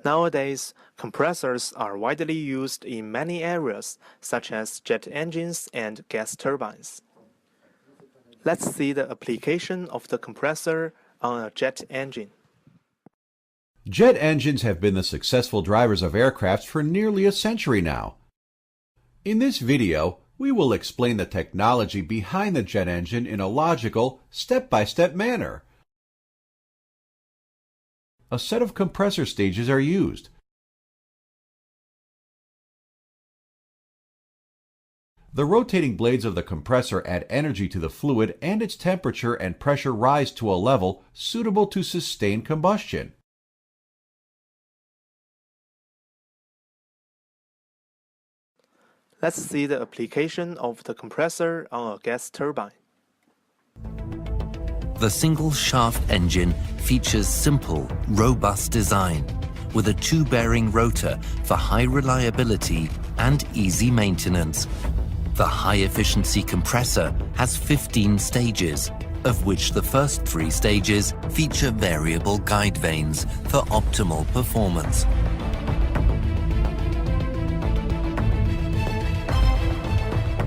Nowadays, compressors are widely used in many areas, such as jet engines and gas turbines. Let's see the application of the compressor on a jet engine. Jet engines have been the successful drivers of aircraft for nearly a century now. In this video, we will explain the technology behind the jet engine in a logical, step-by-step manner. A set of compressor stages are used. The rotating blades of the compressor add energy to the fluid, and its temperature and pressure rise to a level suitable to sustain combustion. Let's see the application of the compressor on a gas turbine. The single-shaft engine features simple, robust design, with a two-bearing rotor for high reliability and easy maintenance. The high-efficiency compressor has 15 stages, of which the first 3 stages feature variable guide vanes for optimal performance.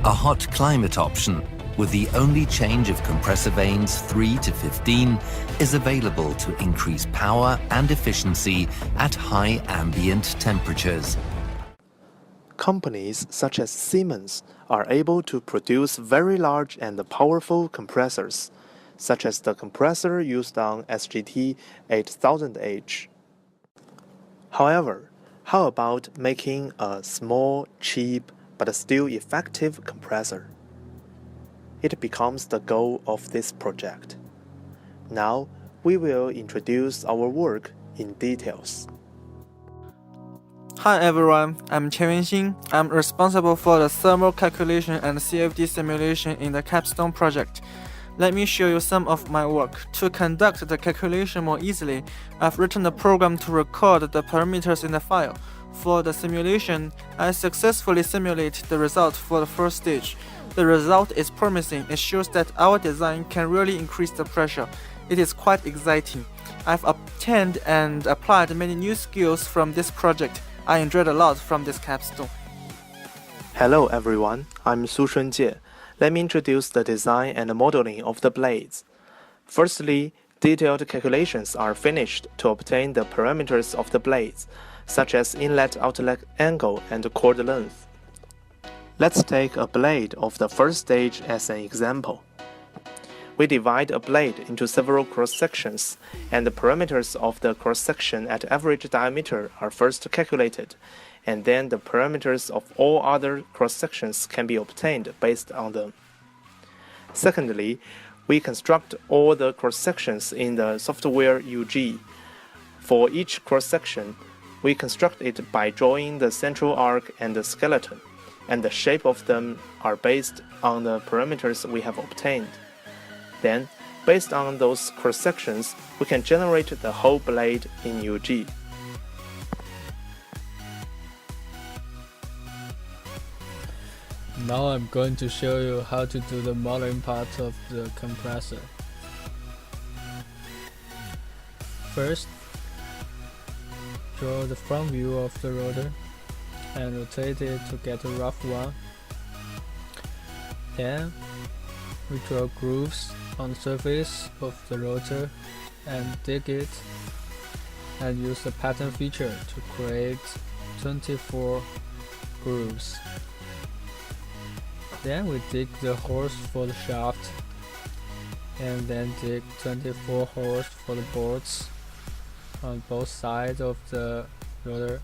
A hot climate option, with the only change of compressor vanes 3 to 15, is available to increase power and efficiency at high ambient temperatures. Companies such as Siemens are able to produce very large and powerful compressors, such as the compressor used on SGT 8000H. However, how about making a small, cheap, but still effective compressor? It becomes the goal of this project. Now, we will introduce our work in details. Hi everyone, I'm Qian Xin. I'm responsible for the thermal calculation and CFD simulation in the Capstone project. Let me show you some of my work. To conduct the calculation more easily, I've written a program to record the parameters in the file. For the simulation, I successfully simulate the result for the first stage. The result is promising. It shows that our design can really increase the pressure. It is quite exciting. I've obtained and applied many new skills from this project. I enjoyed a lot from this capstone. Hello everyone, I'm Su Shunjie. Let me introduce the design and modeling of the blades. Firstly, detailed calculations are finished to obtain the parameters of the blades, such as inlet-outlet angle and chord length. Let's take a blade of the first stage as an example. We divide a blade into several cross-sections, and the parameters of the cross-section at average diameter are first calculated, and then the parameters of all other cross-sections can be obtained based on them. Secondly, we construct all the cross-sections in the software UG. For each cross-section, we construct it by drawing the central arc and the skeleton, and the shape of them are based on the parameters we have obtained. Then, based on those cross-sections, we can generate the whole blade in UG. Now I'm going to show you how to do the modeling part of the compressor. First, draw the front view of the rotor and rotate it to get a rough one. Then, we draw grooves on the surface of the rotor and dig it, and use the pattern feature to create 24 grooves. Then we dig the holes for the shaft, and then dig 24 holes for the bolts on both sides of the rotor.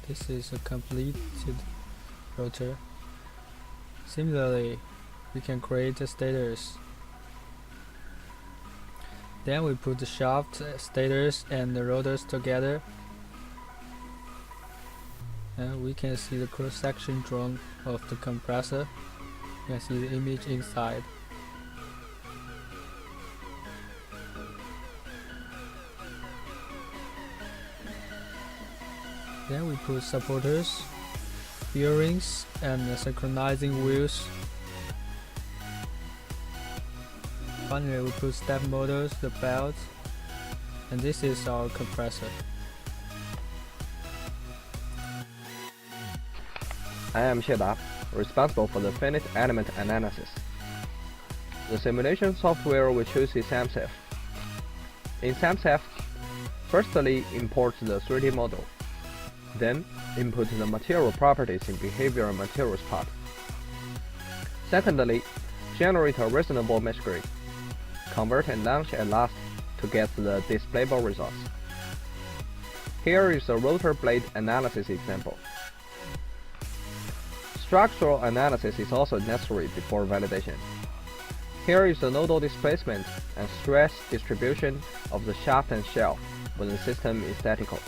This is a completed rotor. Similarly, we can create the stators. Then we put the shaft, stators and the rotors together, and we can see the cross-section drawn of the compressor. You can see the image inside. Then we put supporters bearings and synchronizing wheels. Finally, we put step motors, the belt, and this is our compressor. I am Xieda, responsible for the finished element analysis. The simulation software we choose is SAMSEF. In SAMSEF, firstly import the 3D model, then input the material properties in behavioral materials part. Secondly, generate a reasonable mesh grid, convert and launch at last to get the displayable results. Here is a rotor blade analysis example. Structural analysis is also necessary before validation. Here is the nodal displacement and stress distribution of the shaft and shell when the system is statical.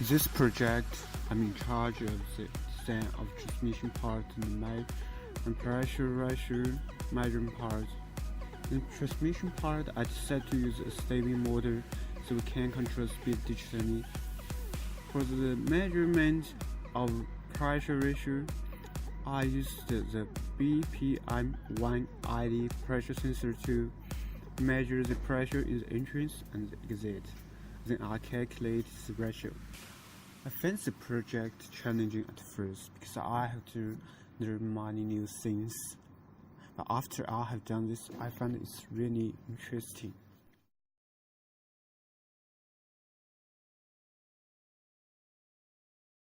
This project, I'm in charge of the design of transmission part and pressure ratio measurement part. In transmission part, I decided to use a stepping motor so we can control speed digitally. For the measurement of pressure ratio, I used the BPM1ID pressure sensor to measure the pressure in the entrance and the exit. Then I calculate the ratio. I found the project challenging at first because I have to learn many new things. But after I have done this, I find it's really interesting.